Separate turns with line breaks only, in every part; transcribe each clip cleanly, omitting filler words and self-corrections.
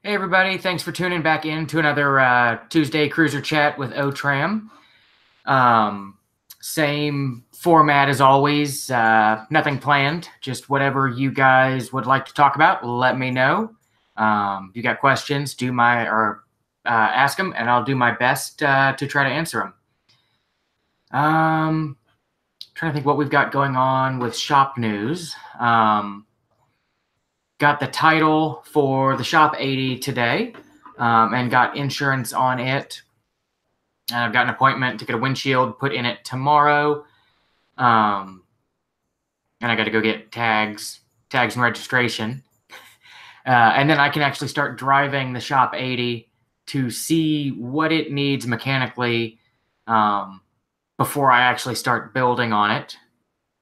Hey everybody, thanks for tuning back in to another Tuesday Cruiser Chat with OTRAM. Um, Same format as always, nothing planned, just whatever you guys would like to talk about, let me know. If you got questions, ask them, and I'll do my best to try to answer them. Trying to think what we've got going on with shop news. Got the title for the Shop 80 today, and got insurance on it. I've got an appointment to get a windshield put in it tomorrow. And I got to go get tags and registration. And then I can actually start driving the Shop 80 to see what it needs mechanically before I actually start building on it.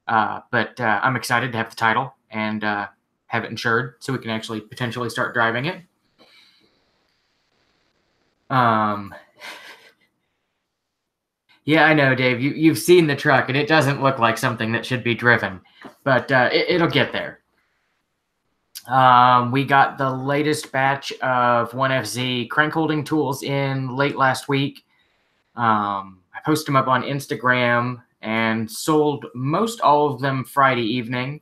But I'm excited to have the title and have it insured so we can actually potentially start driving it. Yeah, I know, Dave. You've seen the truck, and it doesn't look like something that should be driven, but it'll get there. We got the latest batch of 1FZ crank holding tools in late last week. I posted them up on Instagram and sold most all of them Friday evening,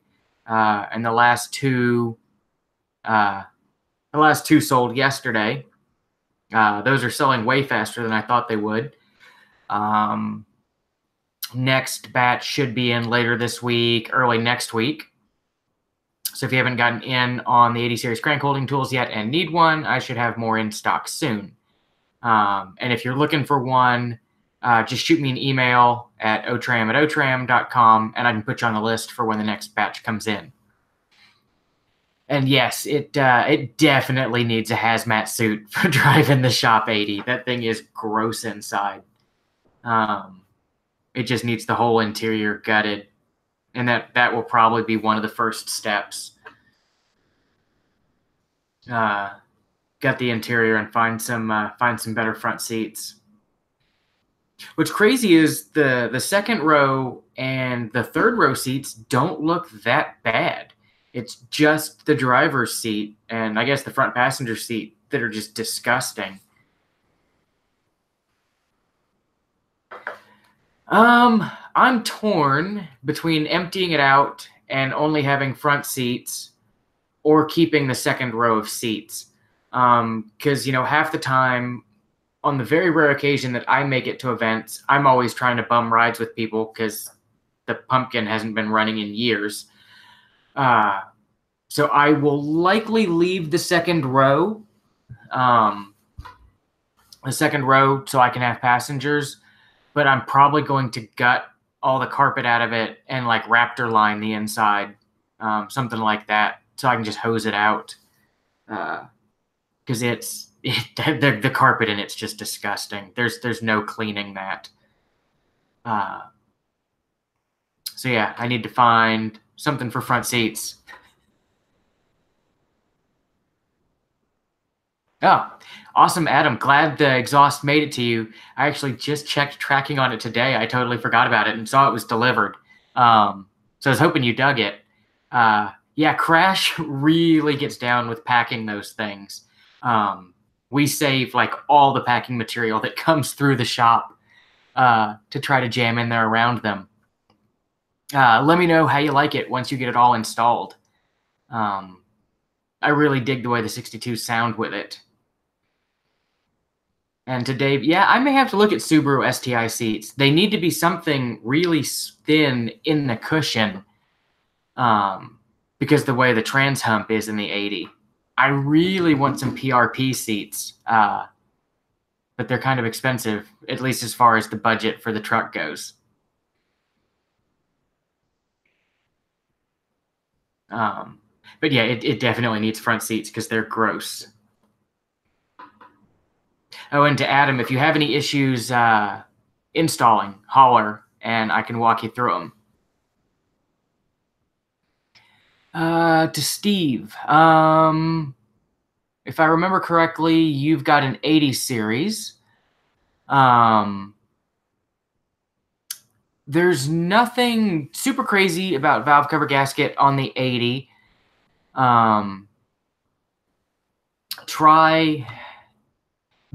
and the last two sold yesterday. Those are selling way faster than I thought they would. Next batch should be in later this week, early next week. So if you haven't gotten in on the 80 series crank holding tools yet and need one, I should have more in stock soon. And if you're looking for one, just shoot me an email at otram@otram.com, and I can put you on the list for when the next batch comes in. And yes, it definitely needs a hazmat suit for driving the Shop 80. That thing is gross inside. It just needs the whole interior gutted, and that will probably be one of the first steps. Gut the interior and find some better front seats. What's crazy is the second row and the third row seats don't look that bad. It's just the driver's seat and I guess the front passenger seat that are just disgusting. I'm torn between emptying it out and only having front seats or keeping the second row of seats. Because, half the time, on the very rare occasion that I make it to events, I'm always trying to bum rides with people because the pumpkin hasn't been running in years. So I will likely leave the second row so I can have passengers, but I'm probably going to gut all the carpet out of it and like raptor line the inside, something like that, so I can just hose it out. Because the carpet in it's just disgusting. There's no cleaning that. So yeah, I need to find something for front seats. Oh, awesome, Adam. Glad the exhaust made it to you. I actually just checked tracking on it today. I totally forgot about it and saw it was delivered. So I was hoping you dug it. Yeah, Crash really gets down with packing those things. We save like all the packing material that comes through the shop to try to jam in there around them. Let me know how you like it once you get it all installed. I really dig the way the 62 sound with it. And to Dave, yeah, I may have to look at Subaru STI seats. They need to be something really thin in the cushion because the way the trans hump is in the 80. I really want some PRP seats, but they're kind of expensive, at least as far as the budget for the truck goes. But yeah, it definitely needs front seats because they're gross. Oh, and to Adam, if you have any issues installing, holler, and I can walk you through them. To Steve, if I remember correctly, you've got an 80 series. There's nothing super crazy about valve cover gasket on the 80.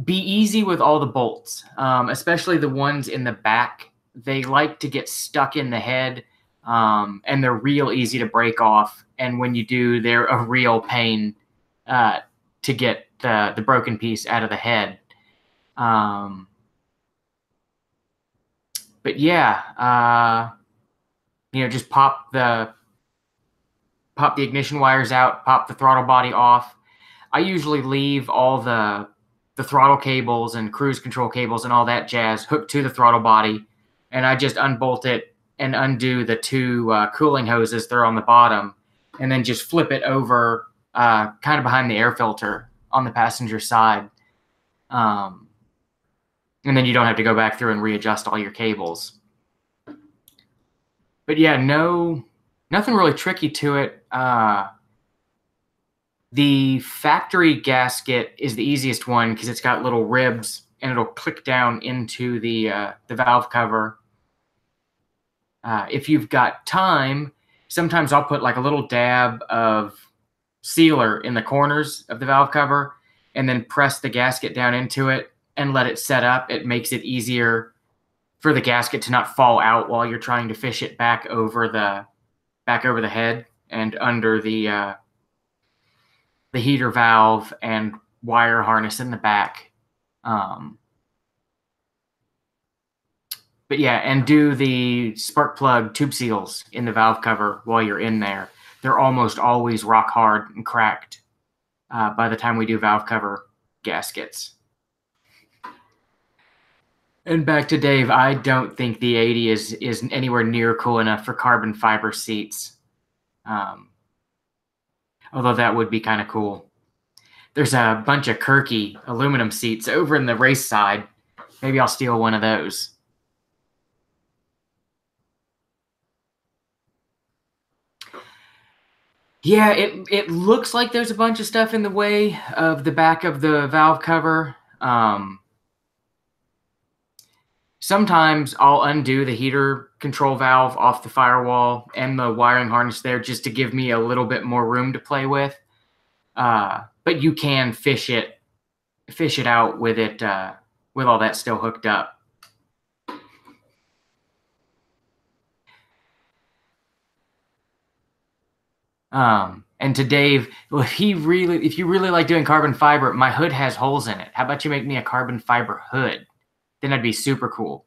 be easy with all the bolts, especially the ones in the back. They like to get stuck in the head, and they're real easy to break off. And when you do, they're a real pain to get the broken piece out of the head. But yeah, just pop the ignition wires out, pop the throttle body off. I usually leave all the throttle cables and cruise control cables and all that jazz hooked to the throttle body, and I just unbolt it and undo the two cooling hoses that are on the bottom, and then just flip it over kind of behind the air filter on the passenger side. And then you don't have to go back through and readjust all your cables. But yeah, nothing really tricky to it. The factory gasket is the easiest one because it's got little ribs and it'll click down into the valve cover. If you've got time, sometimes I'll put like a little dab of sealer in the corners of the valve cover and then press the gasket down into it and let it set up. It makes it easier for the gasket to not fall out while you're trying to fish it back over the head and under the heater valve and wire harness in the back. But yeah, and do the spark plug tube seals in the valve cover while you're in there. They're almost always rock hard and cracked by the time we do valve cover gaskets. And back to Dave, I don't think the 80 is anywhere near cool enough for carbon fiber seats. Although that would be kind of cool. There's a bunch of Kirky aluminum seats over in the race side. Maybe I'll steal one of those. Yeah, it looks like there's a bunch of stuff in the way of the back of the valve cover. Sometimes I'll undo the heater control valve off the firewall and the wiring harness there just to give me a little bit more room to play with. But you can fish it out with it with all that still hooked up. And to Dave, well, if you really like doing carbon fiber, my hood has holes in it. How about you make me a carbon fiber hood? Then that'd be super cool.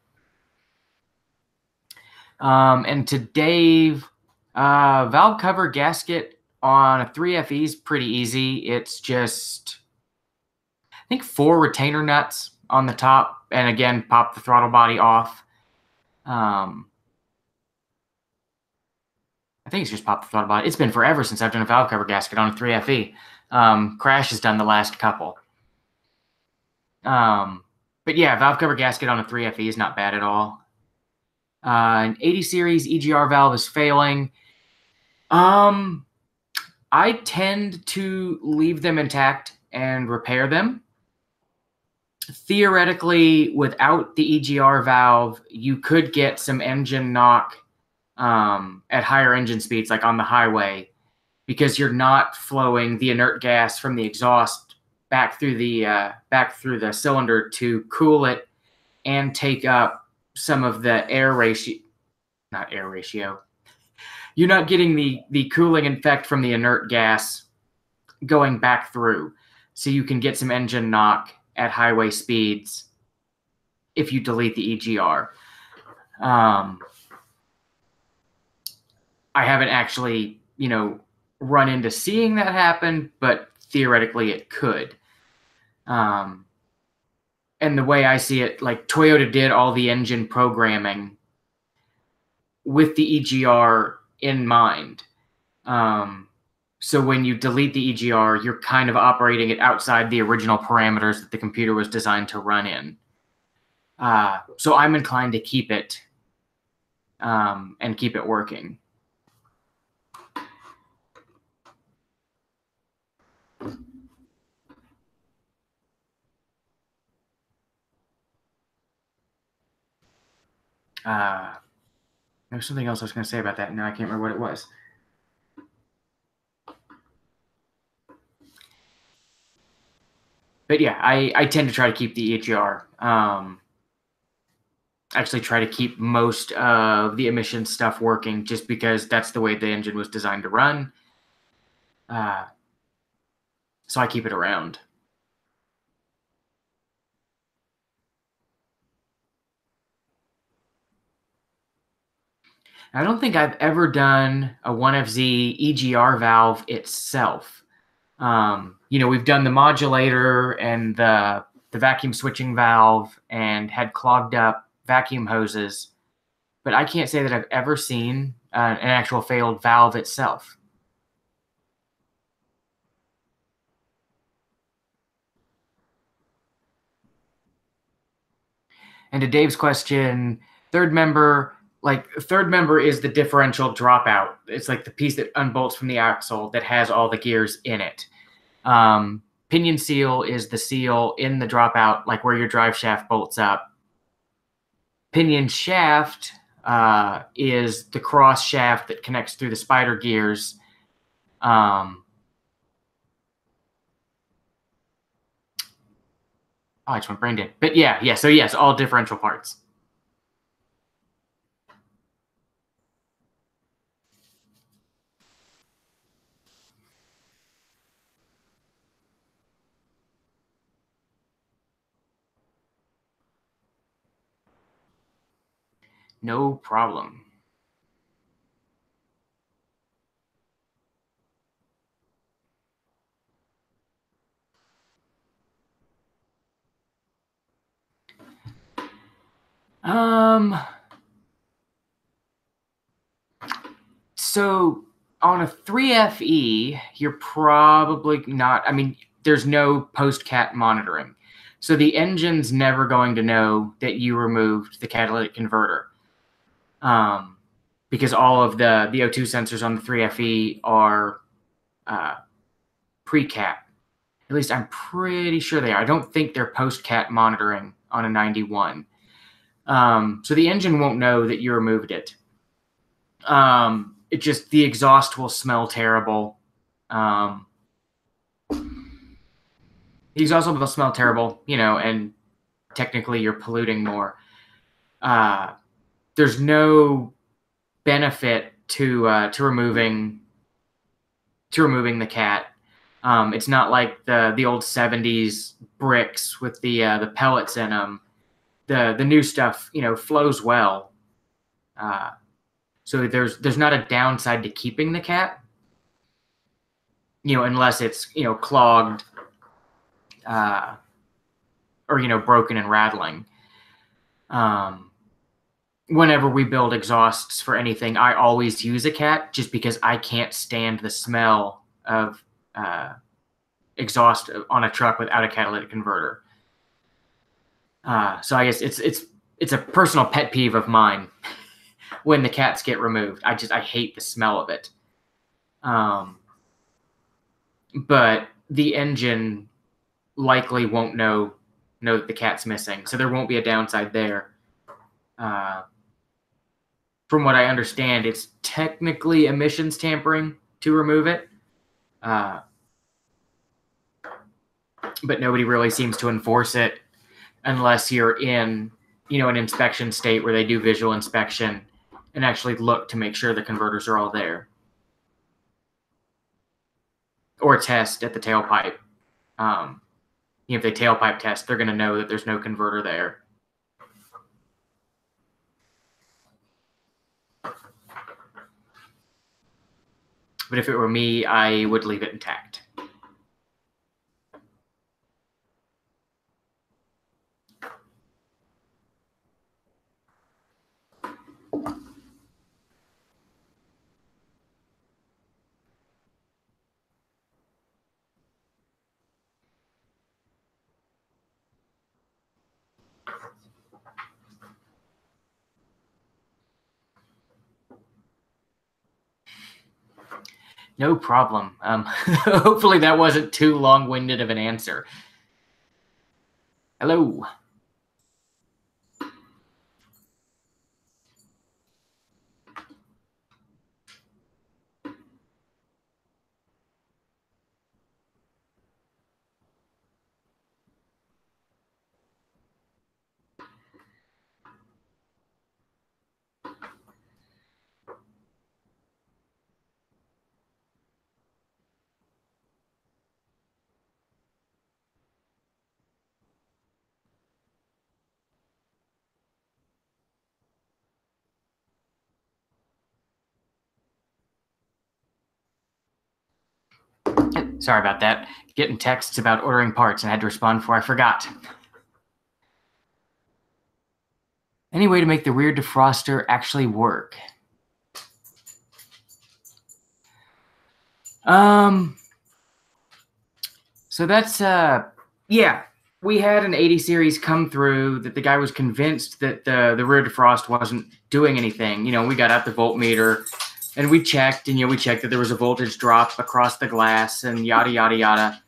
And to Dave, valve cover gasket on a 3FE is pretty easy. It's just, I think, 4 retainer nuts on the top, and again, pop the throttle body off. I think it's just pop the throttle body. It's been forever since I've done a valve cover gasket on a 3FE. Crash has done the last couple. But yeah, valve cover gasket on a 3FE is not bad at all. An 80 series EGR valve is failing. I tend to leave them intact and repair them. Theoretically, without the EGR valve, you could get some engine knock at higher engine speeds, like on the highway, because you're not flowing the inert gas from the exhaust back through the cylinder to cool it and take up some of the air ratio. Not air ratio. You're not getting the cooling effect from the inert gas going back through, so you can get some engine knock at highway speeds if you delete the EGR. I haven't actually, run into seeing that happen, but theoretically it could. And the way I see it, like Toyota did all the engine programming with the EGR in mind. So when you delete the EGR, you're kind of operating it outside the original parameters that the computer was designed to run in. So I'm inclined to keep it and keep it working. There was something else I was going to say about that. Now I can't remember what it was. But yeah, I tend to try to keep the EGR. Actually try to keep most of the emission stuff working just because that's the way the engine was designed to run. So I keep it around. I don't think I've ever done a 1FZ EGR valve itself. We've done the modulator and the vacuum switching valve and had clogged up vacuum hoses, but I can't say that I've ever seen an actual failed valve itself. And to Dave's question, third member is the differential dropout. It's like the piece that unbolts from the axle that has all the gears in it. Pinion seal is the seal in the dropout, like where your drive shaft bolts up. Pinion shaft is the cross shaft that connects through the spider gears. I just went brain dead. But yeah. So yes, all differential parts. No problem. So on a 3FE, you're probably not. I mean, there's no post-cat monitoring. So the engine's never going to know that you removed the catalytic converter. Because all of the O2 sensors on the 3FE are pre-cat. At least I'm pretty sure they are. I don't think they're post-cat monitoring on a 91. So the engine won't know that you removed it. It just, the exhaust will smell terrible. The exhaust will smell terrible, and technically you're polluting more. There's no benefit to removing the cat. It's not like the old 70s bricks with the pellets in them. The new stuff, flows well. So there's not a downside to keeping the cat, unless it's clogged or broken and rattling. Whenever we build exhausts for anything, I always use a cat just because I can't stand the smell of exhaust on a truck without a catalytic converter. So I guess it's a personal pet peeve of mine when the cats get removed. I hate the smell of it. But the engine likely won't know that the cat's missing, so there won't be a downside there. From what I understand, it's technically emissions tampering to remove it, but nobody really seems to enforce it unless you're in an inspection state where they do visual inspection and actually look to make sure the converters are all there, or test at the tailpipe. If they tailpipe test, they're going to know that there's no converter there. But if it were me, I would leave it intact. No problem. Hopefully that wasn't too long-winded of an answer. Hello. Sorry about that. Getting texts about ordering parts and I had to respond before I forgot. Any way to make the rear defroster actually work? So that's, yeah, we had an 80 series come through that the guy was convinced that the rear defrost wasn't doing anything. You know, we got out the voltmeter and we checked, and, we checked that there was a voltage drop across the glass and yada, yada, yada.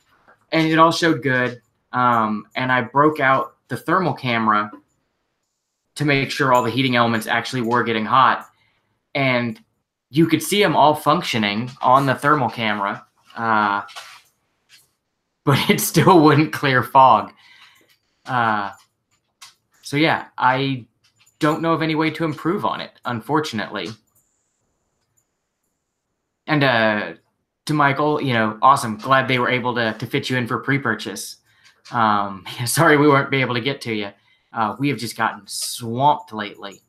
And it all showed good. And I broke out the thermal camera to make sure all the heating elements actually were getting hot. And you could see them all functioning on the thermal camera. But it still wouldn't clear fog. So yeah, I don't know of any way to improve on it, unfortunately. And to Michael, awesome. Glad they were able to fit you in for pre-purchase. Sorry we weren't able to get to you. We have just gotten swamped lately.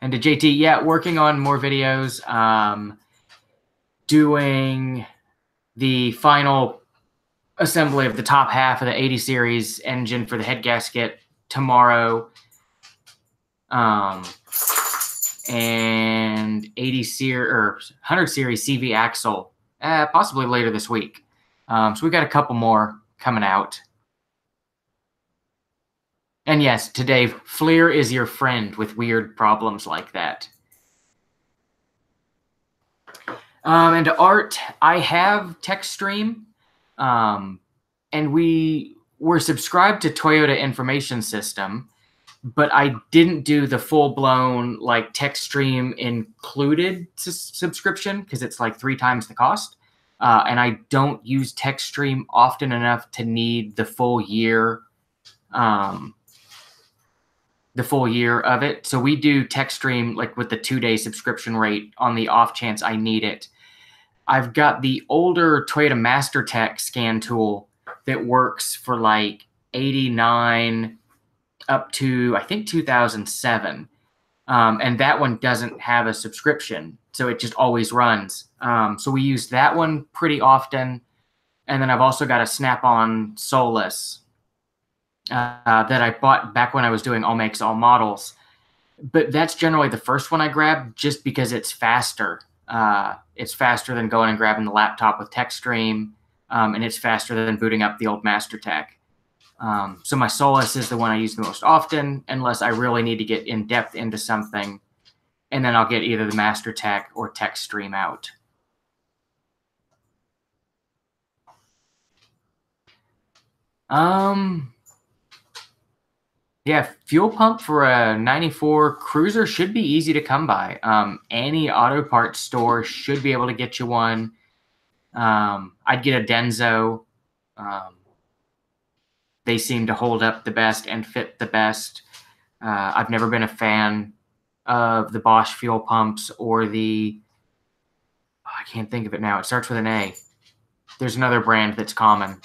And to JT, yeah, working on more videos. Doing the final assembly of the top half of the 80 series engine for the head gasket tomorrow. And 80 series or 100 series CV axle, possibly later this week. So we got a couple more coming out. And yes, to Dave, FLIR is your friend with weird problems like that. And to Art, I have TechStream, and we were subscribed to Toyota Information System, but I didn't do the full-blown like TechStream included subscription because it's like 3 times the cost. And I don't use TechStream often enough to need the full year of it. So we do TechStream like with the 2-day subscription rate on the off chance I need it. I've got the older Toyota MasterTech scan tool that works for like 89 up to, I think, 2007. And that one doesn't have a subscription, so it just always runs. So we use that one pretty often. And then I've also got a Snap-on Solus that I bought back when I was doing all makes, all models. But that's generally the first one I grab just because it's faster. It's faster than going and grabbing the laptop with TechStream, and it's faster than booting up the old MasterTech. So my Solus is the one I use the most often, unless I really need to get in depth into something, and then I'll get either the MasterTech or TechStream out. Yeah, fuel pump for a 94 Cruiser should be easy to come by. Any auto parts store should be able to get you one. I'd get a Denso. They seem to hold up the best and fit the best. I've never been a fan of the Bosch fuel pumps or the, I can't think of it now. It starts with an A. There's another brand that's common.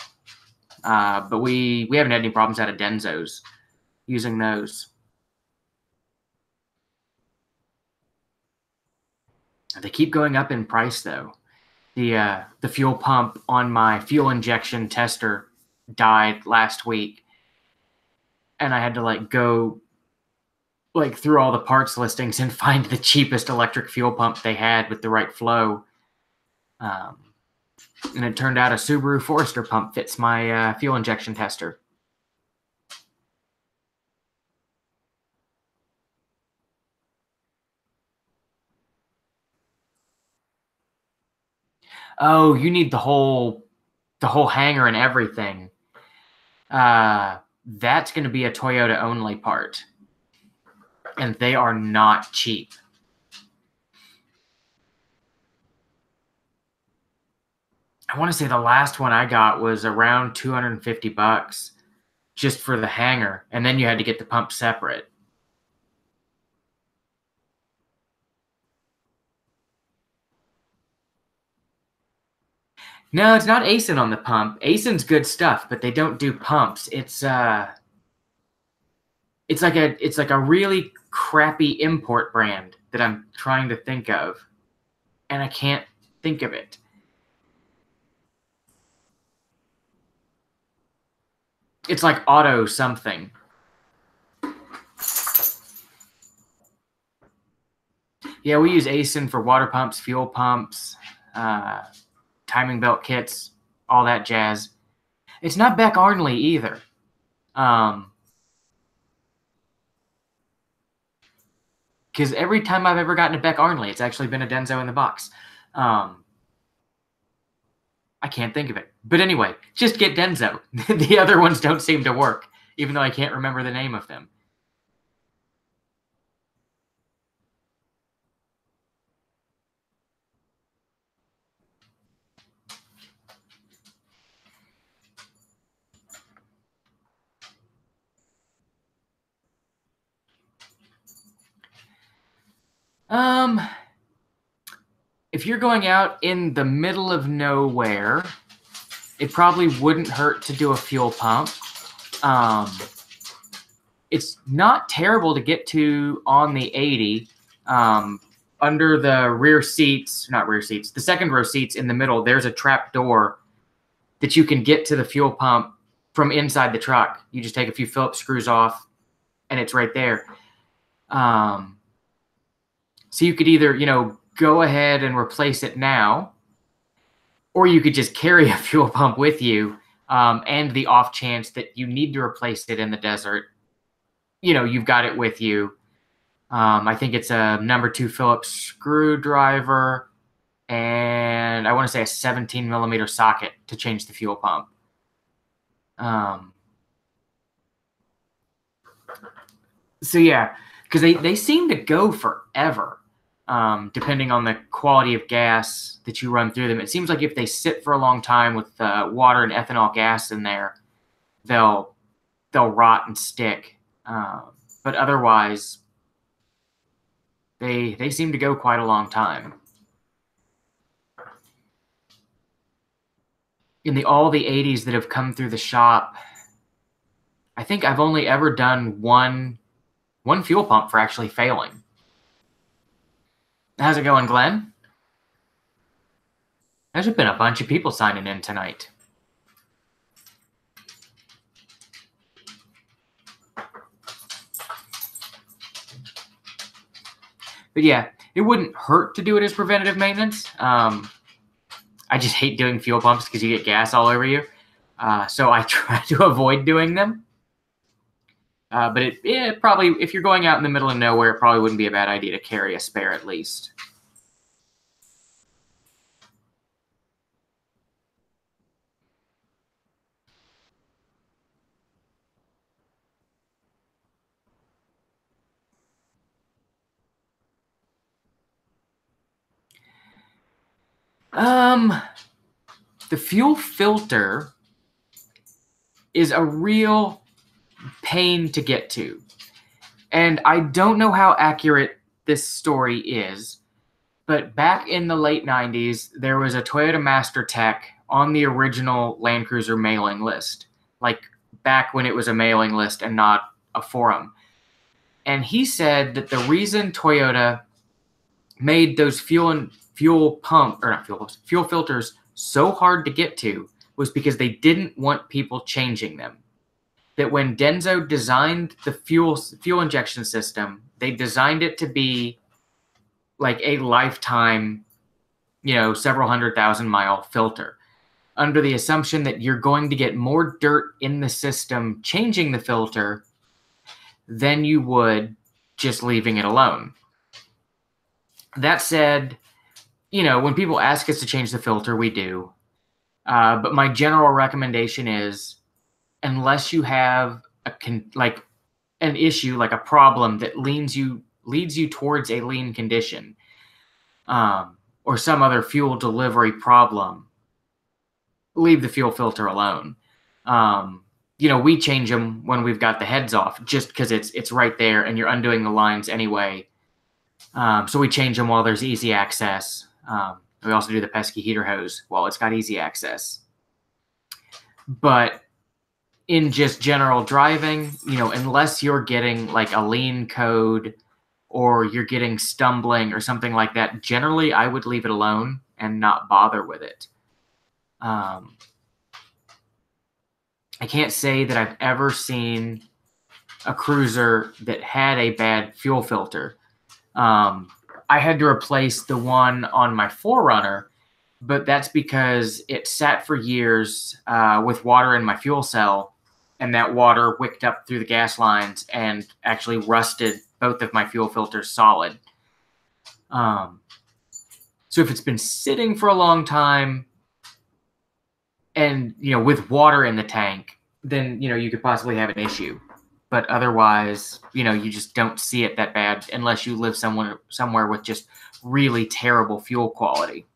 But we haven't had any problems out of Denso's using those. They keep going up in price though. The fuel pump on my fuel injection tester died last week, and I had to go through all the parts listings and find the cheapest electric fuel pump they had with the right flow. And it turned out a Subaru Forester pump fits my fuel injection tester. Oh, you need the whole hanger and everything. That's going to be a Toyota only part, and they are not cheap. I want to say the last one I got was around $250 just for the hanger, and then you had to get the pump separate. No, it's not Asen on the pump. Asen's good stuff, but they don't do pumps. It's like a really crappy import brand that I'm trying to think of, and I can't think of it. It's like auto something. Yeah, we use ASIN for water pumps, fuel pumps, timing belt kits, all that jazz. It's not Beck Arnley either. Because every time I've ever gotten a Beck Arnley, it's actually been a Denso in the box. I can't think of it. But anyway, just get Denso. The other ones don't seem to work, even though I can't remember the name of them. If you're going out in the middle of nowhere, it probably wouldn't hurt to do a fuel pump. It's not terrible to get to on the 80. Under the rear seats, not rear seats, the second row seats in the middle, there's a trap door that you can get to the fuel pump from inside the truck. You just take a few Phillips screws off, and it's right there. So you could either, go ahead and replace it now, or you could just carry a fuel pump with you, and the off chance that you need to replace it in the desert, you've got it with you. I think it's a number 2 Phillips screwdriver, and I want to say a 17 millimeter socket to change the fuel pump. So yeah, because they seem to go forever. Depending on the quality of gas that you run through them. It seems like if they sit for a long time with water and ethanol gas in there, they'll rot and stick. But otherwise, they seem to go quite a long time. In all the 80s that have come through the shop, I think I've only ever done one fuel pump for actually failing. How's it going, Glenn? There's been a bunch of people signing in tonight. But yeah, it wouldn't hurt to do it as preventative maintenance. I just hate doing fuel pumps because you get gas all over you. So I try to avoid doing them. But it probably, if you're going out in the middle of nowhere, it probably wouldn't be a bad idea to carry a spare at least. The fuel filter is a real pain to get to. And I don't know how accurate this story is, but back in the late 90s, there was a Toyota Master Tech on the original Land Cruiser mailing list, like back when it was a mailing list and not a forum. And he said that the reason Toyota made those fuel filters so hard to get to was because they didn't want people changing them. That when Denso designed the fuel injection system, they designed it to be like a lifetime, several 100,000-mile filter, under the assumption that you're going to get more dirt in the system changing the filter than you would just leaving it alone. That said, when people ask us to change the filter, we do. But my general recommendation is, unless you have an issue, like a problem that leads you towards a lean condition, or some other fuel delivery problem, leave the fuel filter alone. We change them when we've got the heads off, just because it's right there and you're undoing the lines anyway. So we change them while there's easy access. We also do the pesky heater hose while it's got easy access. But in just general driving, unless you're getting like a lean code or you're getting stumbling or something like that, generally I would leave it alone and not bother with it. I can't say that I've ever seen a cruiser that had a bad fuel filter. I had to replace the one on my 4Runner, but that's because it sat for years with water in my fuel cell, and that water wicked up through the gas lines and actually rusted both of my fuel filters solid. So if it's been sitting for a long time and, with water in the tank, then, you could possibly have an issue. But otherwise, you just don't see it that bad unless you live somewhere with just really terrible fuel quality.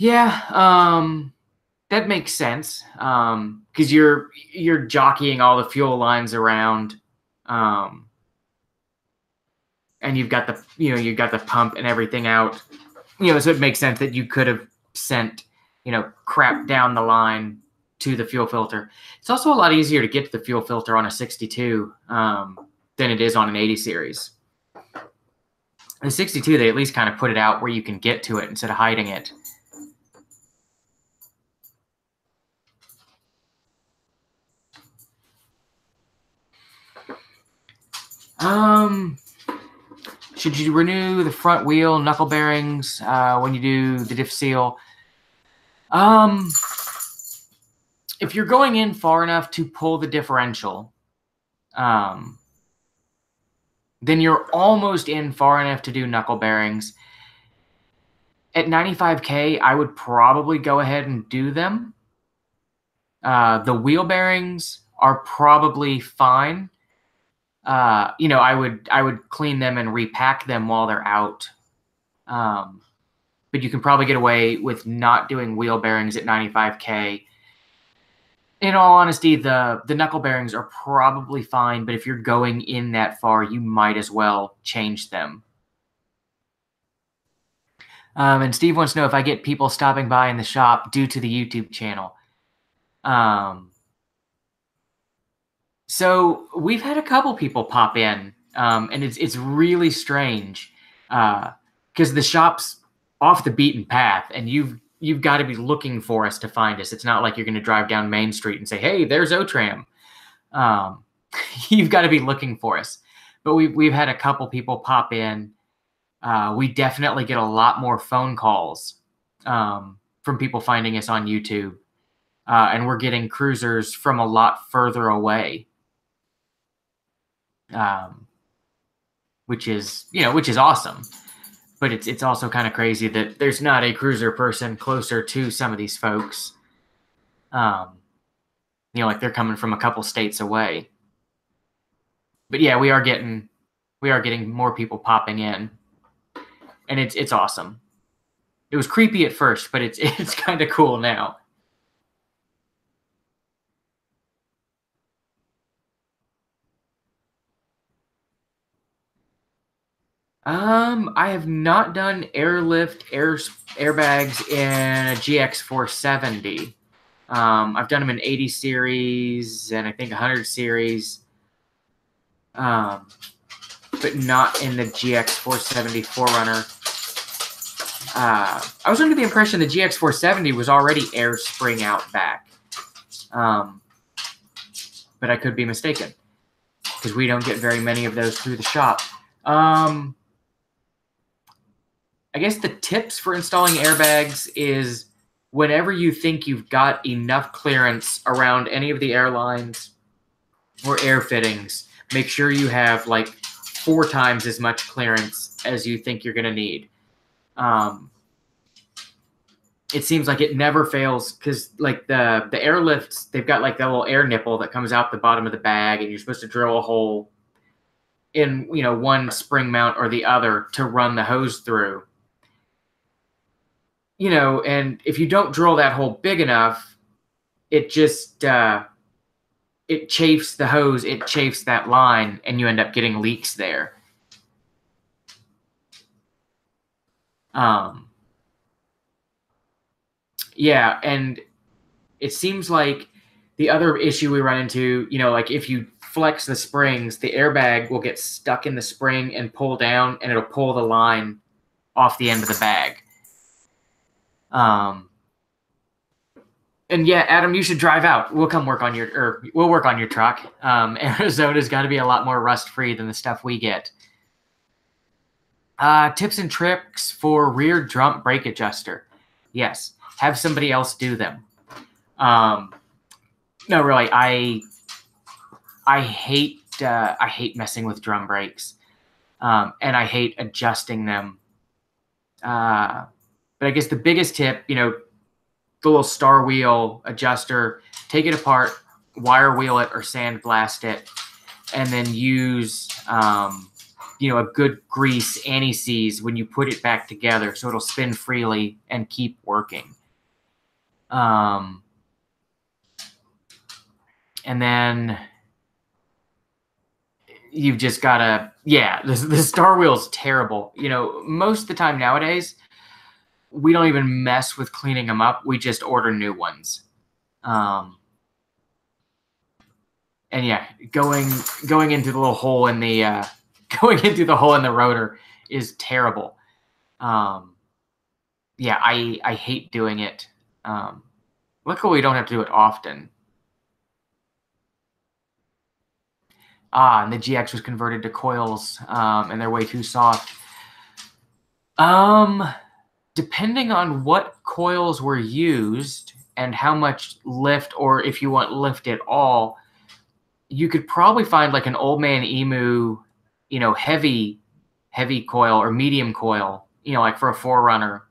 Yeah, that makes sense. Because you're jockeying all the fuel lines around, and you've got the pump and everything out. So it makes sense that you could have sent crap down the line to the fuel filter. It's also a lot easier to get to the fuel filter on a 62 than it is on an 80 series. The 62, they at least kind of put it out where you can get to it instead of hiding it. Should you renew the front wheel knuckle bearings when you do the diff seal? If you're going in far enough to pull the differential, then you're almost in far enough to do knuckle bearings. At 95K, I would probably go ahead and do them. The wheel bearings are probably fine. I would clean them and repack them while they're out. But you can probably get away with not doing wheel bearings at 95K. In all honesty, the knuckle bearings are probably fine, but if you're going in that far, you might as well change them. And Steve wants to know if I get people stopping by in the shop due to the YouTube channel. So we've had a couple people pop in, and it's really strange because the shop's off the beaten path, and you've got to be looking for us to find us. It's not like you're going to drive down Main Street and say, "Hey, there's Otram." You've got to be looking for us. But we've had a couple people pop in. We definitely get a lot more phone calls from people finding us on YouTube, and we're getting cruisers from a lot further away. Which is awesome, but it's also kind of crazy that there's not a cruiser person closer to some of these folks. Like they're coming from a couple states away. But yeah, we are getting more people popping in, and it's awesome. It was creepy at first, but it's kind of cool now. I have not done airlift airbags in a GX470. I've done them in 80 series and I think 100 series, but not in the GX470 4Runner. I was under the impression the GX470 was already air spring out back, but I could be mistaken because we don't get very many of those through the shop. I guess the tips for installing airbags is whenever you think you've got enough clearance around any of the airlines or air fittings, make sure you have like 4 times as much clearance as you think you're going to need. it seems like it never fails because like the airlifts, they've got like that little air nipple that comes out the bottom of the bag, and you're supposed to drill a hole in one spring mount or the other to run the hose through. And if you don't drill that hole big enough, it just it chafes the hose, it chafes that line, and you end up getting leaks there. Yeah, and it seems like the other issue we run into, like if you flex the springs, the airbag will get stuck in the spring and pull down, and it'll pull the line off the end of the bag. And yeah, Adam, you should drive out. We'll come work on we'll work on your truck. Arizona's got to be a lot more rust-free than the stuff we get. Tips and tricks for rear drum brake adjuster. Yes, have somebody else do them. No, really, I hate messing with drum brakes, and I hate adjusting them. But I guess the biggest tip, the little star wheel adjuster, take it apart, wire wheel it or sandblast it, and then use a good grease anti-seize when you put it back together so it'll spin freely and keep working. And then you've just got to, the star wheel's terrible. Most of the time nowadays, we don't even mess with cleaning them up. We just order new ones. And yeah, going into the little hole in the rotor is terrible. Yeah, I hate doing it. Luckily, we don't have to do it often. And the GX was converted to coils, and they're way too soft. Depending on what coils were used and how much lift, or if you want lift at all, you could probably find like an Old Man Emu, heavy coil or medium coil, like for a 4Runner.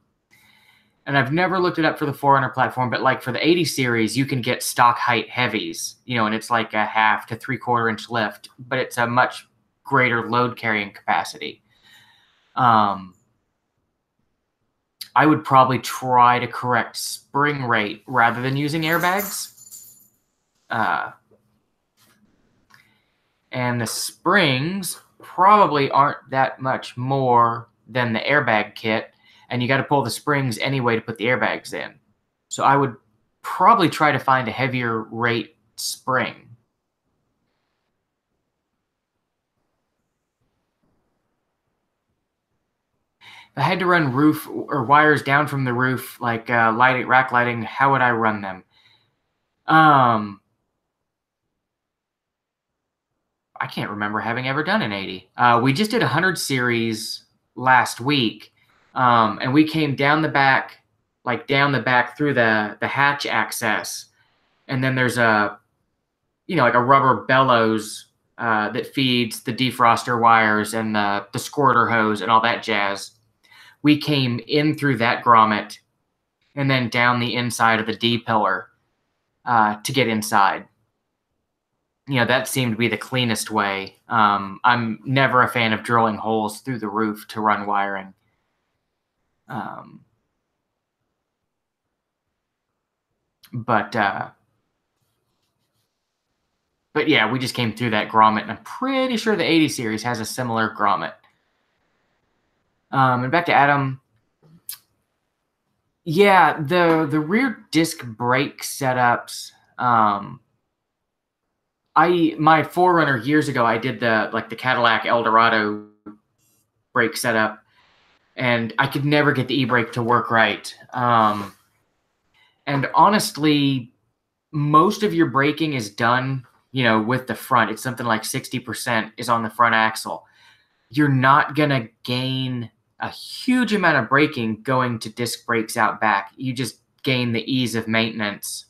And I've never looked it up for the 4Runner platform, but like for the 80 series, you can get stock height heavies, and it's like a 1/2 to 3/4 inch lift, but it's a much greater load carrying capacity. I would probably try to correct spring rate rather than using airbags. And the springs probably aren't that much more than the airbag kit, and you got to pull the springs anyway to put the airbags in. So I would probably try to find a heavier rate spring. If I had to run roof or wires down from the roof, like rack lighting, how would I run them? I can't remember having ever done an 80. We just did a 100 series last week, and we came down the back through the hatch access, and then there's a rubber bellows that feeds the defroster wires and the squirter hose and all that jazz. We came in through that grommet and then down the inside of the D-pillar to get inside. That seemed to be the cleanest way. I'm never a fan of drilling holes through the roof to run wiring. But yeah, we just came through that grommet, and I'm pretty sure the 80 series has a similar grommet. And back to Adam. Yeah, the rear disc brake setups. My 4Runner years ago, I did the Cadillac Eldorado brake setup, and I could never get the e-brake to work right. And honestly, most of your braking is done, with the front. It's something like 60% is on the front axle. You're not gonna gain a huge amount of braking going to disc brakes out back. You just gain the ease of maintenance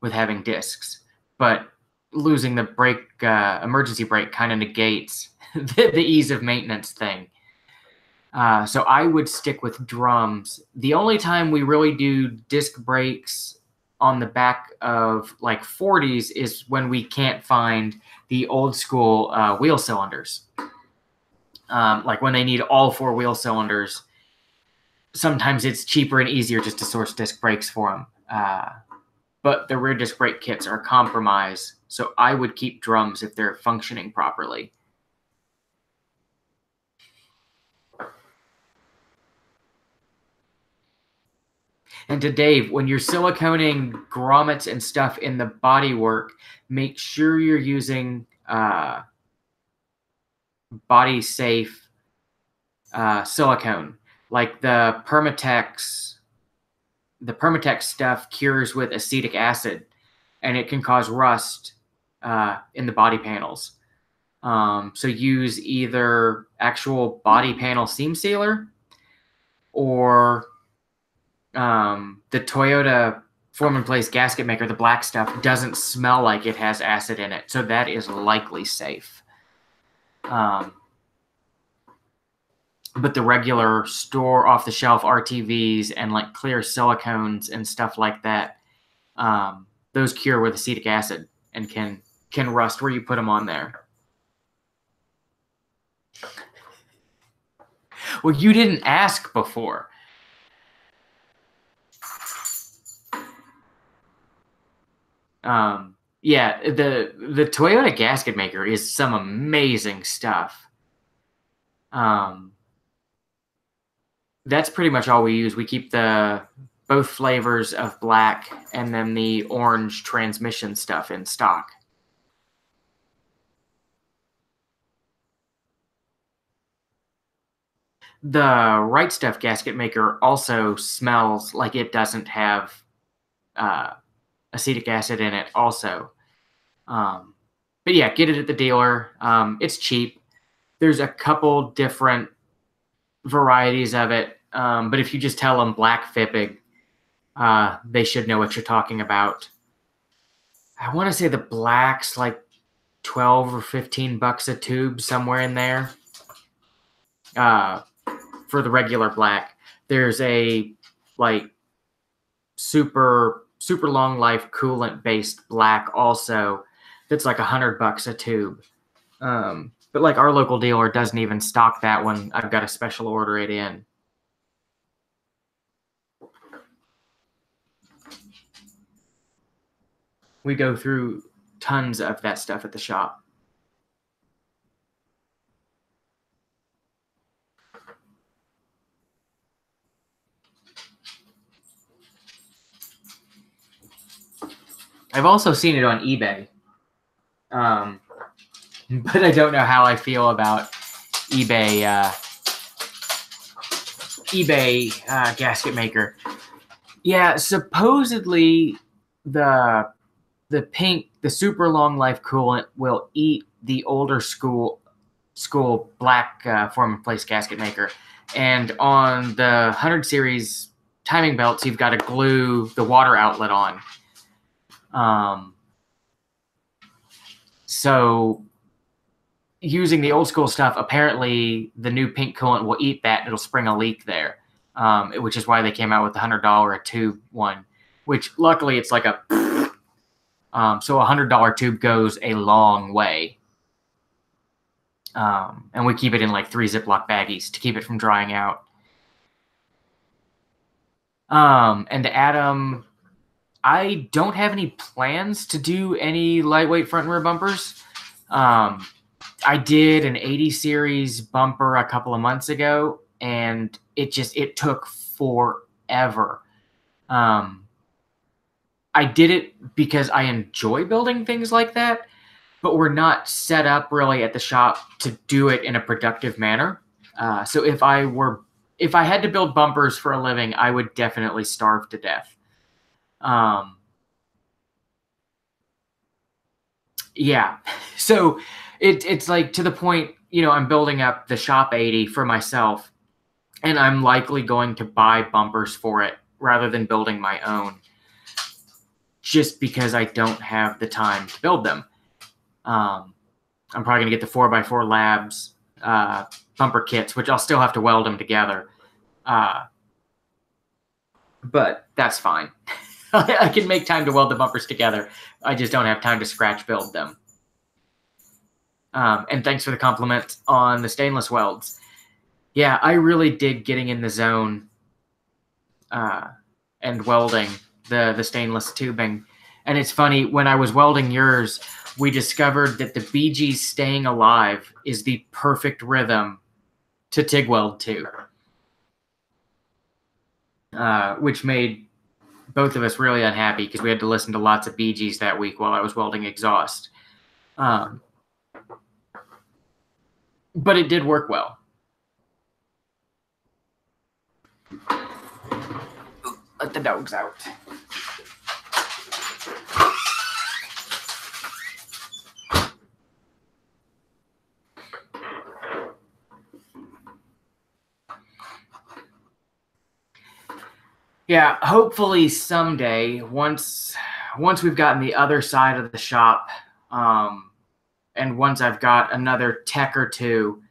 with having discs. But losing the brake, emergency brake, kind of negates the ease of maintenance thing. So I would stick with drums. The only time we really do disc brakes on the back of like 40s is when we can't find the old school wheel cylinders. Like when they need all 4 wheel cylinders, sometimes it's cheaper and easier just to source disc brakes for them. But the rear disc brake kits are a compromise, so I would keep drums if they're functioning properly. And to Dave, when you're siliconing grommets and stuff in the bodywork, make sure you're using body safe silicone. Like the Permatex stuff cures with acetic acid, and it can cause rust in the body panels. So use either actual body panel seam sealer or the Toyota form and place gasket maker, the black stuff, doesn't smell like it has acid in it. So that is likely safe. But the regular store off the shelf RTVs and like clear silicones and stuff like that, those cure with acetic acid and can rust where you put them on there. Well, you didn't ask before. Yeah, the Toyota gasket maker is some amazing stuff. That's pretty much all we use. We keep both flavors of black and then the orange transmission stuff in stock. The Right Stuff gasket maker also smells like it doesn't have acetic acid in it also. But yeah, get it at the dealer. It's cheap. There's a couple different varieties of it. But if you just tell them black Fippig, they should know what you're talking about. I want to say the black's like 12 or 15 bucks a tube, somewhere in there. For the regular black, there's a like super long life coolant based black also that's like $100 a tube. But like our local dealer doesn't even stock that one. I've got to special order it in. We go through tons of that stuff at the shop. I've also seen it on eBay. But I don't know how I feel about eBay gasket maker. Yeah, supposedly the super long life coolant will eat the older school black form and place gasket maker. And on the 100 series timing belts, you've got to glue the water outlet on. So using the old school stuff, apparently the new pink coolant will eat that and it'll spring a leak there, which is why they came out with the $100 a tube one, which luckily it's like a so a $100 tube goes a long way. And we keep it in like 3 Ziploc baggies to keep it from drying out. And Adam, I don't have any plans to do any lightweight front and rear bumpers. I did an 80 series bumper a couple of months ago, and it took forever. I did it because I enjoy building things like that, but we're not set up really at the shop to do it in a productive manner. So if I had to build bumpers for a living, I would definitely starve to death. Yeah. So it's like to the point, I'm building up the Shop 80 for myself, and I'm likely going to buy bumpers for it rather than building my own, just because I don't have the time to build them. I'm probably going to get the 4x4 Labs bumper kits, which I'll still have to weld them together. But that's fine. I can make time to weld the bumpers together. I just don't have time to scratch build them. And thanks for the compliment on the stainless welds. Yeah, I really did getting in the zone and welding the stainless tubing. And it's funny, when I was welding yours, we discovered that the BG's staying alive is the perfect rhythm to TIG weld to, which made both of us really unhappy because we had to listen to lots of BGs that week while I was welding exhaust. But it did work well. Let the dogs out. Yeah, hopefully someday, once we've gotten the other side of the shop, and once I've got another tech or two,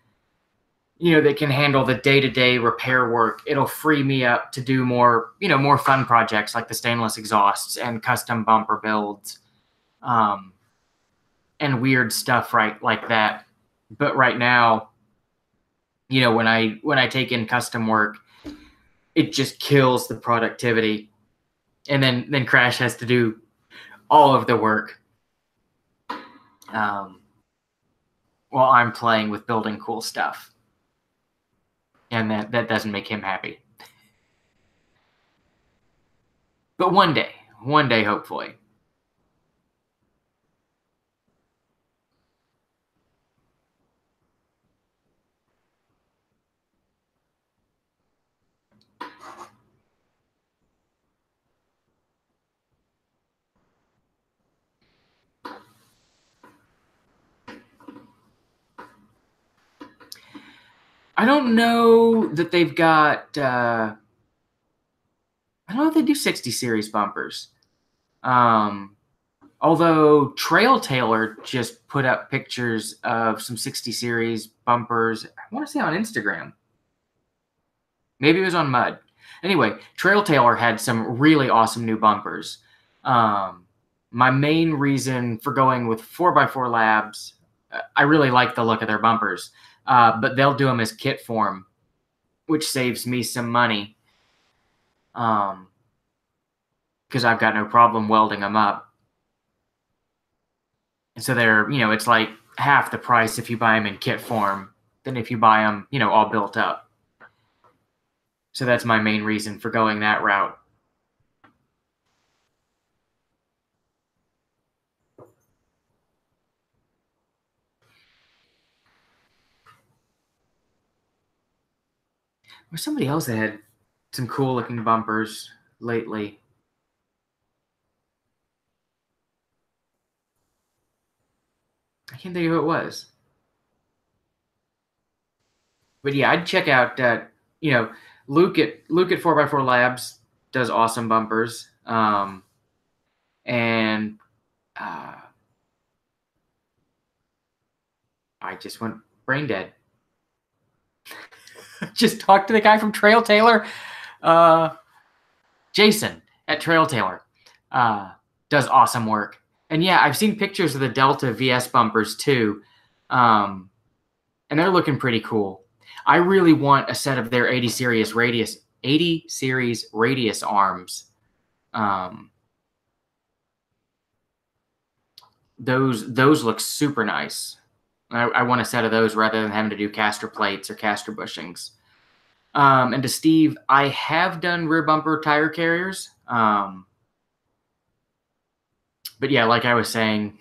that can handle the day-to-day repair work, it'll free me up to do more, more fun projects like the stainless exhausts and custom bumper builds, and weird stuff like that. But right now, when I take in custom work, it just kills the productivity. And then Crash has to do all of the work while I'm playing with building cool stuff. And that doesn't make him happy. But one day, hopefully. I don't know that they've got, I don't know if they do 60 series bumpers. Although Trail Tailor just put up pictures of some 60 series bumpers, I want to say on Instagram. Maybe it was on Mud. Anyway, Trail Tailor had some really awesome new bumpers. My main reason for going with 4x4 Labs, I really like the look of their bumpers. But they'll do them as kit form, which saves me some money. Because I've got no problem welding them up. And so they're, it's like half the price if you buy them in kit form than if you buy them, all built up. So that's my main reason for going that route. There's somebody else that had some cool looking bumpers lately. I can't think of who it was. But yeah, I'd check out, Luke at 4x4 Labs does awesome bumpers. And I just went brain dead. Just talked to the guy from Trail Tailor. Jason at Trail Tailor does awesome work. And yeah, I've seen pictures of the Delta VS bumpers too. And they're looking pretty cool. I really want a set of their 80 series radius arms. Those look super nice. I want a set of those rather than having to do caster plates or caster bushings. And to Steve, I have done rear bumper tire carriers. But yeah, like I was saying,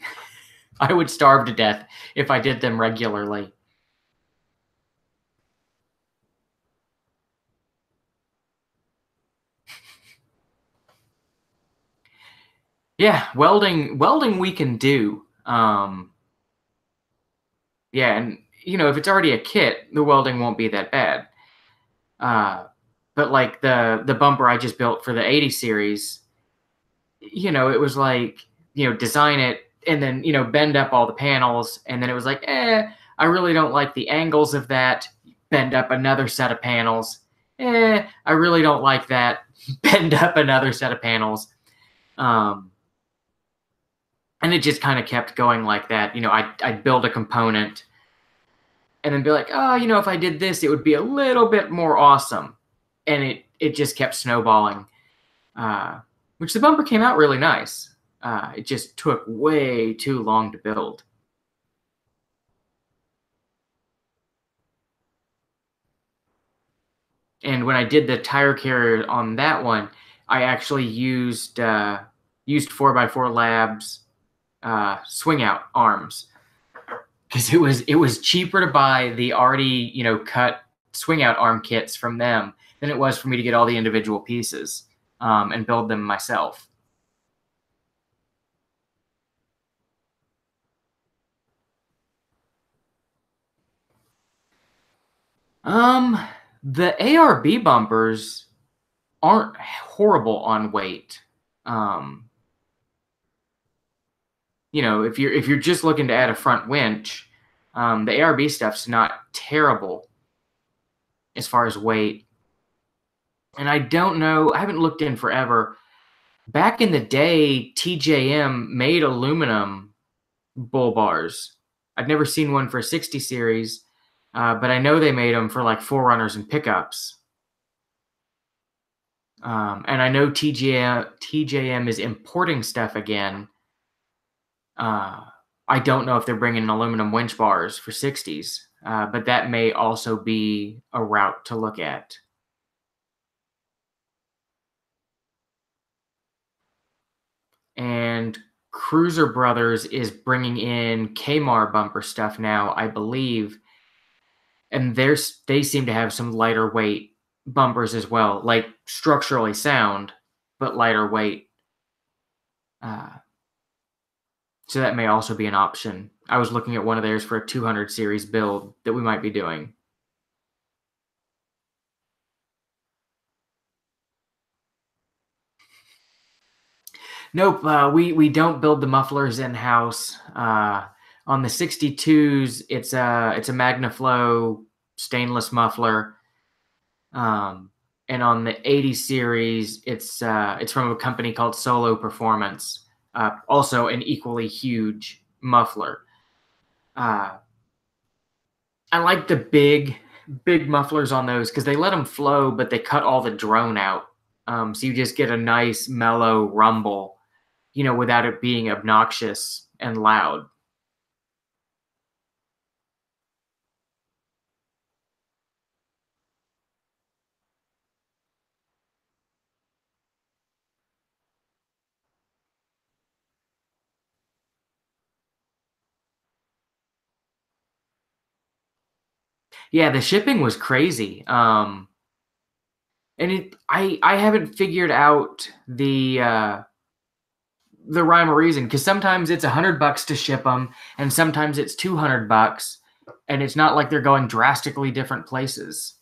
I would starve to death if I did them regularly. Yeah, welding we can do. Yeah, and if it's already a kit, the welding won't be that bad. But like the bumper I just built for the 80 series, it was like, design it and then, bend up all the panels. And then it was like, I really don't like the angles of that. bend up another set of panels. I really don't like that. Bend up another set of panels. And it just kind of kept going like that. I'd build a component and then be like, oh, if I did this, it would be a little bit more awesome. And it just kept snowballing, which the bumper came out really nice. It just took way too long to build. And when I did the tire carrier on that one, I actually used 4x4 Labs swing out arms, because it was cheaper to buy the already cut swing out arm kits from them than it was for me to get all the individual pieces and build them myself. The ARB bumpers aren't horrible on weight. If you're just looking to add a front winch, the ARB stuff's not terrible as far as weight. And I don't know, I haven't looked in forever. Back in the day, TJM made aluminum bull bars. I've never seen one for a 60 series, but I know they made them for like Forerunners and pickups. And I know TJM is importing stuff again. I don't know if they're bringing aluminum winch bars for 60s, but that may also be a route to look at. And Cruiser Brothers is bringing in Kmart bumper stuff now, I believe. And they seem to have some lighter weight bumpers as well, like structurally sound, but lighter weight. So that may also be an option. I was looking at one of theirs for a 200 series build that we might be doing. Nope, we don't build the mufflers in-house. On the 62s, it's a MagnaFlow stainless muffler. And on the 80 series, it's from a company called Solo Performance. Also an equally huge muffler. I like the big mufflers on those because they let them flow, but they cut all the drone out. So you just get a nice mellow rumble, without it being obnoxious and loud. Yeah, the shipping was crazy. And I haven't figured out the rhyme or reason, because sometimes it's $100 to ship them, and sometimes it's $200, and it's not like they're going drastically different places.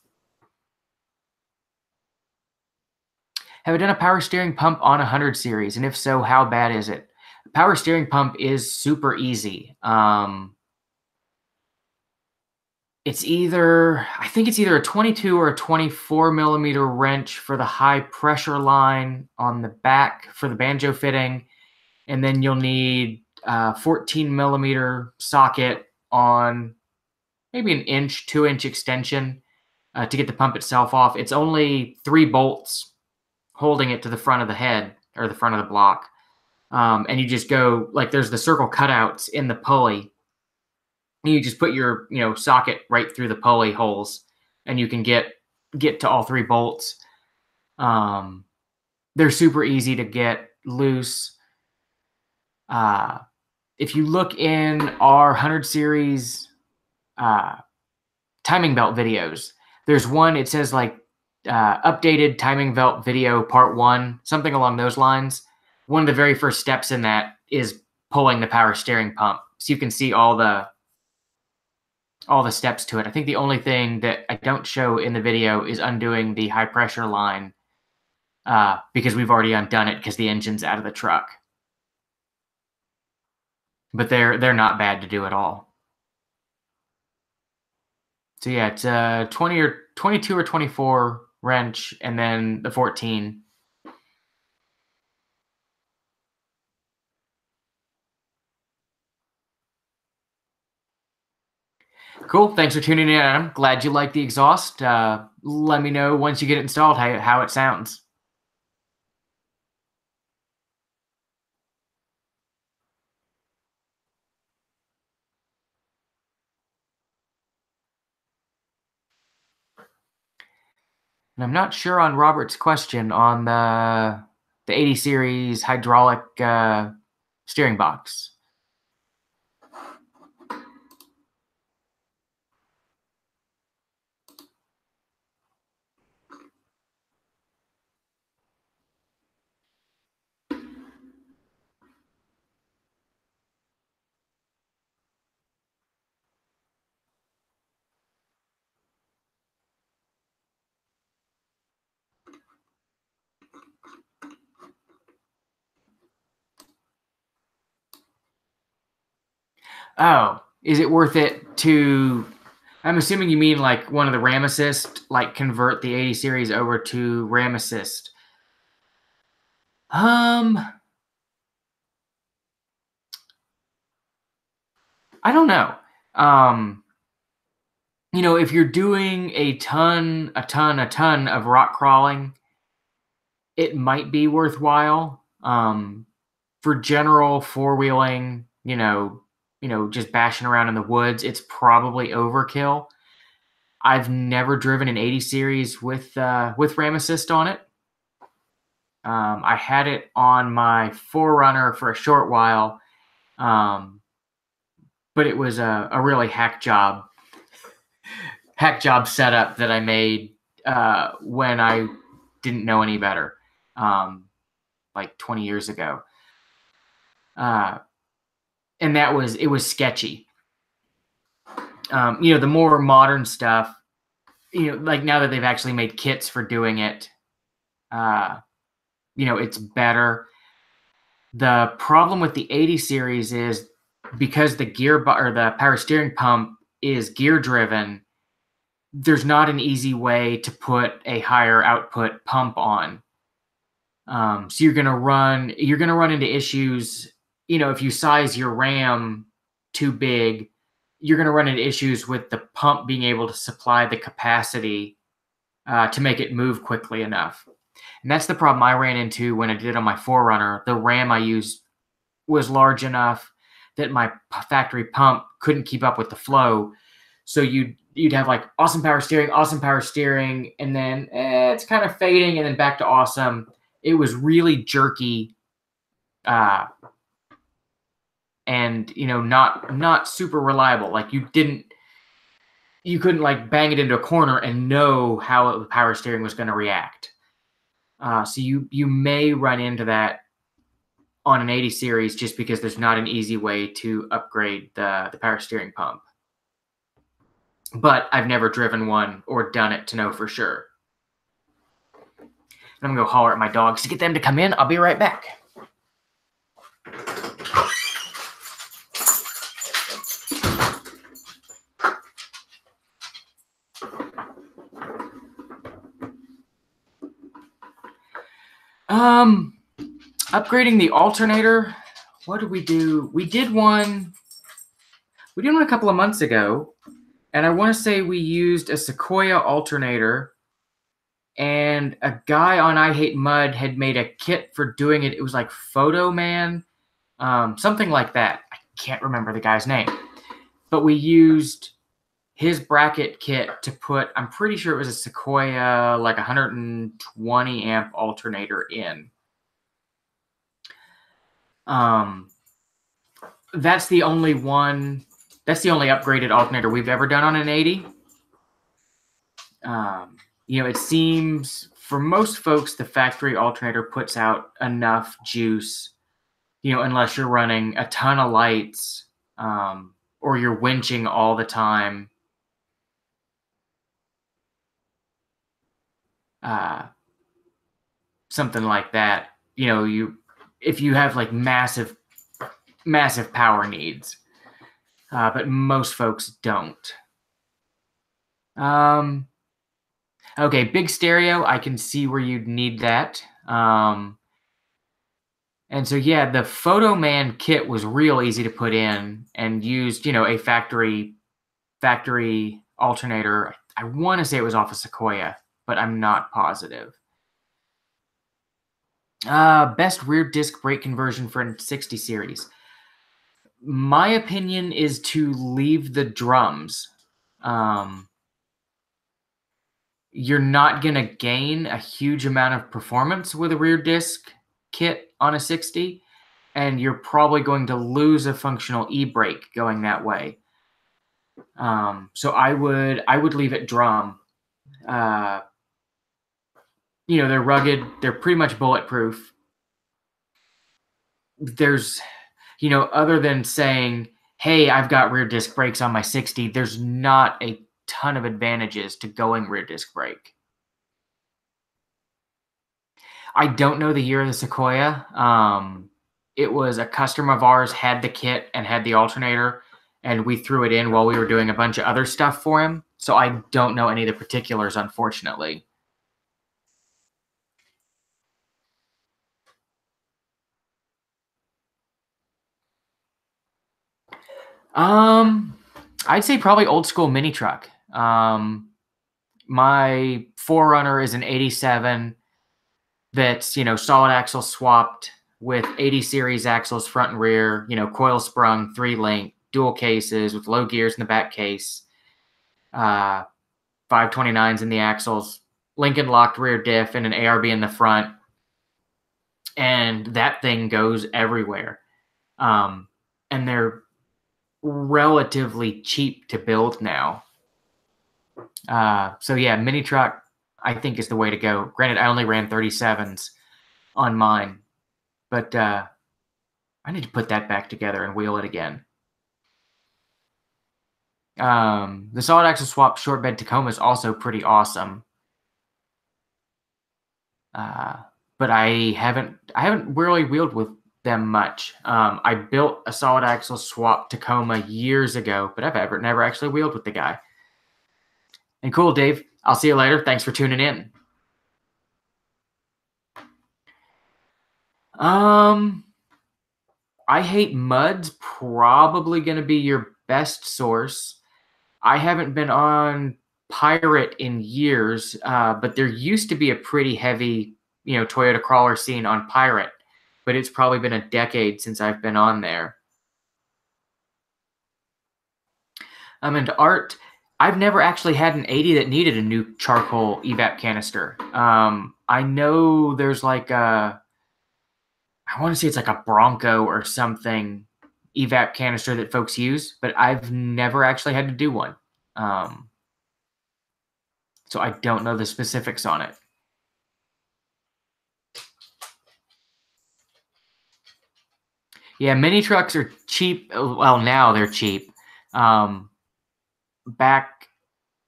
Have I done a power steering pump on a 100 series? And if so, how bad is it? Power steering pump is super easy. I think it's either a 22 or a 24 millimeter wrench for the high pressure line on the back for the banjo fitting. And then you'll need a 14 millimeter socket on maybe an 2-inch extension to get the pump itself off. It's only 3 bolts holding it to the front of the head or the front of the block. And you just go, like, there's the circle cutouts in the pulley. You just put your socket right through the pulley holes, and you can get to all 3 bolts. They're super easy to get loose. If you look in our 100 series timing belt videos, there's one, it says like updated timing belt video part 1, something along those lines. One of the very first steps in that is pulling the power steering pump, so you can see all the steps to it. I think the only thing that I don't show in the video is undoing the high pressure line, because we've already undone it because the engine's out of the truck. But they're not bad to do at all. So yeah, it's a 20 or 22 or 24 wrench, and then the 14. Cool. Thanks for tuning in, Adam. Glad you like the exhaust. Let me know once you get it installed how it sounds. And I'm not sure on Robert's question on the 80 series hydraulic steering box. Oh, is it worth it to? I'm assuming you mean like one of the RAM Assist, like convert the 80 series over to RAM Assist. Um, I don't know. Um, if you're doing a ton of rock crawling, it might be worthwhile. For general four-wheeling, just bashing around in the woods, it's probably overkill. I've never driven an 80 series with RAM Assist on it. I had it on my Forerunner for a short while, but it was a really hack job setup that I made when I didn't know any better, like 20 years ago. And it was sketchy. The more modern stuff, like now that they've actually made kits for doing it, it's better. The problem with the 80 series is because the or the power steering pump is gear driven, there's not an easy way to put a higher output pump on. So you're gonna run into issues. If you size your RAM too big, you're gonna run into issues with the pump being able to supply the capacity to make it move quickly enough. And that's the problem I ran into when I did it on my Forerunner. The RAM I used was large enough that my factory pump couldn't keep up with the flow. So you'd have like awesome power steering, and then it's kind of fading, and then back to awesome. It was really jerky, and not super reliable. Like you couldn't like bang it into a corner and know how the power steering was going to react. So you may run into that on an 80 series just because there's not an easy way to upgrade the power steering pump. But I've never driven one or done it to know for sure. I'm going to go holler at my dogs to get them to come in. I'll be right back. Upgrading the alternator. What did we do? We did one a couple of months ago, and I want to say we used a Sequoia alternator, and a guy on I Hate Mud had made a kit for doing it. It was like Photo Man, something like that. I can't remember the guy's name, but we used his bracket kit to put, I'm pretty sure it was a Sequoia, like 120 amp alternator in. That's the only upgraded alternator we've ever done on an 80. It seems for most folks, the factory alternator puts out enough juice, unless you're running a ton of lights, or you're winching all the time. Something like that. If you have like massive power needs, but most folks don't. Okay, big stereo. I can see where you'd need that. And so yeah, the Photo Man kit was real easy to put in and used, a factory alternator. I want to say it was off of Sequoia, but I'm not positive. Best rear disc brake conversion for a 60 series. My opinion is to leave the drums. You're not going to gain a huge amount of performance with a rear disc kit on a 60, and you're probably going to lose a functional e-brake going that way. So I would leave it drum. They're rugged. They're pretty much bulletproof. There's, other than saying, hey, I've got rear disc brakes on my 60, there's not a ton of advantages to going rear disc brake. I don't know the year of the Sequoia. It was a customer of ours had the kit and had the alternator, and we threw it in while we were doing a bunch of other stuff for him. So I don't know any of the particulars, unfortunately. I'd say probably old school mini truck. My Forerunner is an 87 that's, solid axle swapped with 80 series axles front and rear, coil sprung, 3-link, dual cases with low gears in the back case, 529s in the axles, Lincoln locked rear diff, and an ARB in the front. And that thing goes everywhere. And they're relatively cheap to build now. So yeah, mini truck, I think, is the way to go. Granted, I only ran 37s on mine, but I need to put that back together and wheel it again. The solid axle swap short bed Tacoma is also pretty awesome. But I haven't really wheeled with them much. I built a solid axle swap Tacoma years ago, but I've never actually wheeled with the guy. And cool, Dave. I'll see you later. Thanks for tuning in. I Hate Mud's probably going to be your best source. I haven't been on Pirate in years, but there used to be a pretty heavy, Toyota crawler scene on Pirate, but it's probably been a decade since I've been on there. And Art, I've never actually had an 80 that needed a new charcoal evap canister. I know there's like I want to say it's like a Bronco or something evap canister that folks use, but I've never actually had to do one. So I don't know the specifics on it. Yeah, mini trucks are cheap. Well, now they're cheap. Back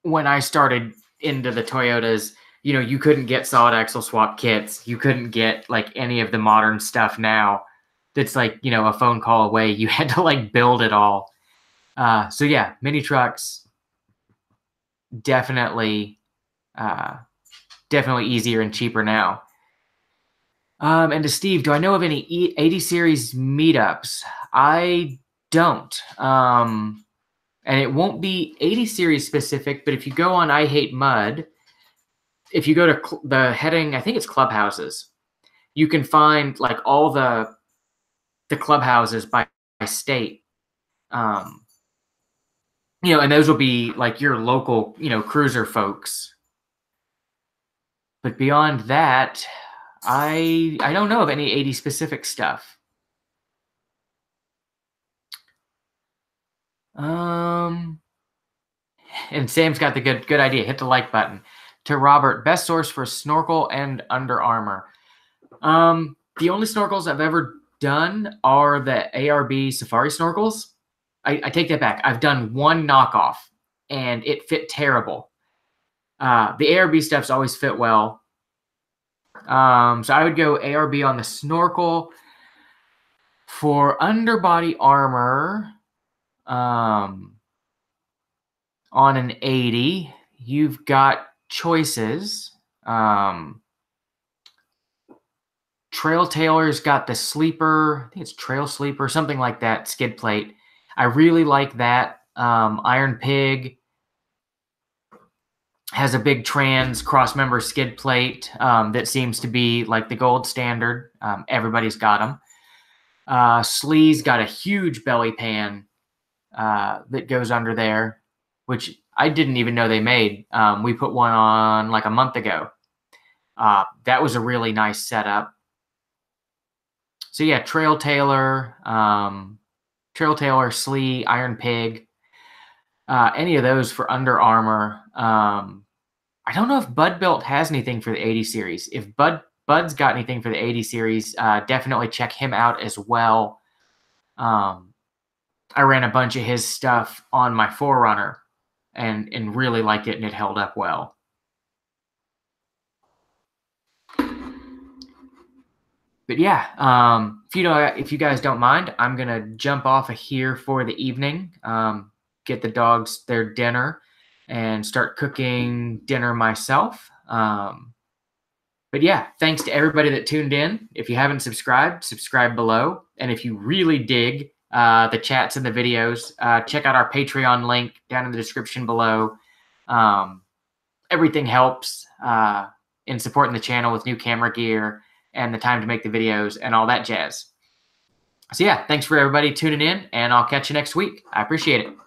when I started into the Toyotas, you couldn't get solid axle swap kits. You couldn't get like any of the modern stuff now that's like, a phone call away. You had to like build it all. So yeah, mini trucks definitely easier and cheaper now. And to Steve, do I know of any 80 series meetups? I don't. And it won't be 80 series specific, but if you go on I Hate Mud, if you go to the heading, I think it's clubhouses, you can find like all the clubhouses by state. And those will be like your local, cruiser folks. But beyond that, I don't know of any 80 specific stuff. And Sam's got the good idea. Hit the like button. To Robert, best source for snorkel and Under Armour. The only snorkels I've ever done are the ARB Safari snorkels. I take that back. I've done one knockoff, and it fit terrible. The ARB stuff's always fit well. So I would go ARB on the snorkel. For underbody armor, on an 80, you've got choices. Trail Tailor's got the sleeper, I think it's Trail Sleeper, something like that, skid plate. I really like that. Iron Pig has a big trans cross-member skid plate that seems to be like the gold standard. Everybody's got them. Slee's got a huge belly pan that goes under there, which I didn't even know they made. We put one on like a month ago. That was a really nice setup. So yeah, Trail Tailor, Slee, Iron Pig, any of those for Under Armour. I don't know if Bud Built has anything for the 80 series. If Bud's got anything for the 80 series, definitely check him out as well. I ran a bunch of his stuff on my Forerunner and really liked it, and it held up well. But yeah, if you guys don't mind, I'm gonna jump off of here for the evening, get the dogs their dinner, and start cooking dinner myself. But yeah, thanks to everybody that tuned in. If you haven't subscribed, subscribe below. And if you really dig the chats and the videos, check out our Patreon link down in the description below. Everything helps in supporting the channel with new camera gear and the time to make the videos and all that jazz. So yeah, thanks for everybody tuning in, and I'll catch you next week. I appreciate it.